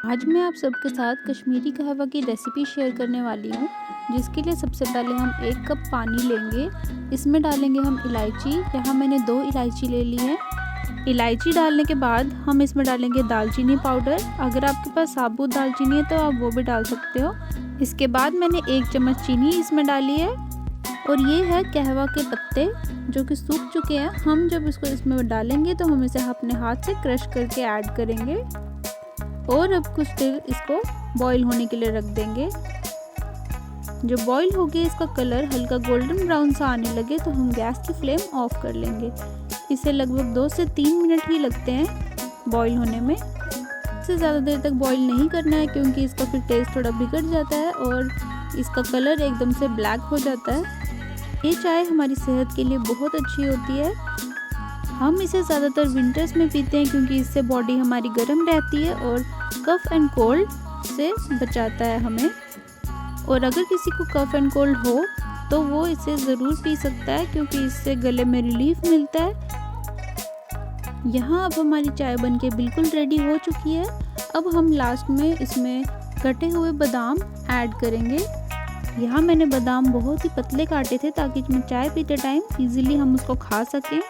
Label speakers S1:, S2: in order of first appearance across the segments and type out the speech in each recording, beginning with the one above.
S1: आज मैं आप सबके साथ कश्मीरी कहवा की रेसिपी शेयर करने वाली हूँ, जिसके लिए सबसे पहले हम 1 कप पानी लेंगे। इसमें डालेंगे हम इलायची। यहाँ मैंने 2 इलायची ले ली है। इलायची डालने के बाद हम इसमें डालेंगे दालचीनी पाउडर। अगर आपके पास साबुत दालचीनी है तो आप वो भी डाल सकते हो। इसके बाद मैंने 1 चम्मच चीनी इसमें डाली है और ये है कहवा के पत्ते जो कि सूख चुके हैं। हम जब इसको इसमें डालेंगे तो हम इसे अपने हाथ से क्रश करके ऐड करेंगे और अब कुछ देर इसको बॉईल होने के लिए रख देंगे। जब बॉईल हो गया, इसका कलर हल्का गोल्डन ब्राउन सा आने लगे तो हम गैस की फ्लेम ऑफ कर लेंगे। इसे लगभग 2 से 3 मिनट ही लगते हैं बॉईल होने में। इससे ज़्यादा देर तक बॉईल नहीं करना है क्योंकि इसका फिर टेस्ट थोड़ा बिगड़ जाता है और इसका कलर एकदम से ब्लैक हो जाता है। ये चाय हमारी सेहत के लिए बहुत अच्छी होती है। हम इसे ज़्यादातर विंटर्स में पीते हैं क्योंकि इससे बॉडी हमारी गर्म रहती है और कफ एंड कोल्ड से बचाता है हमें। और अगर किसी को कफ एंड कोल्ड हो तो वो इसे ज़रूर पी सकता है क्योंकि इससे गले में रिलीफ मिलता है। यहाँ अब हमारी चाय बनके बिल्कुल रेडी हो चुकी है। अब हम लास्ट में इसमें कटे हुए बादाम ऐड करेंगे। यहाँ मैंने बादाम बहुत ही पतले काटे थे ताकि मैं चाय पीते टाइम इजीली हम उसको खा सकें।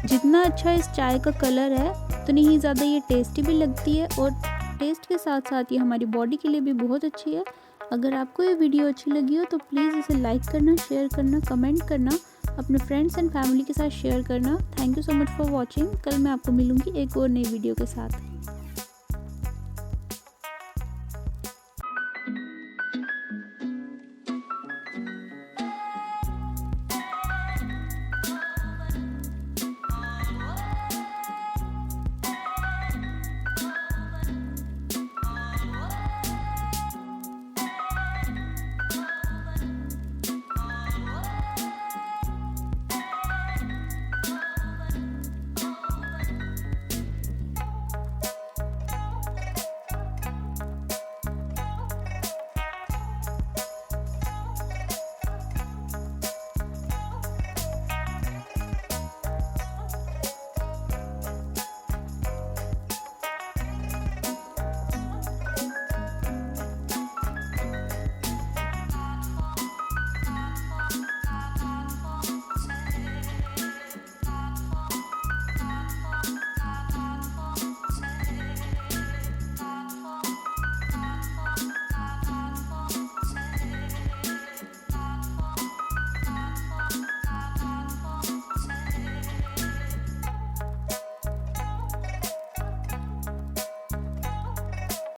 S1: जितना अच्छा इस चाय का कलर है उतनी ही ज़्यादा ये टेस्टी भी लगती है और टेस्ट के साथ साथ ये हमारी बॉडी के लिए भी बहुत अच्छी है। अगर आपको ये वीडियो अच्छी लगी हो तो प्लीज़ इसे लाइक करना, शेयर करना, कमेंट करना, अपने फ्रेंड्स एंड फैमिली के साथ शेयर करना। Thank you so much for watching. कल मैं आपको मिलूँगी एक और नई वीडियो के साथ।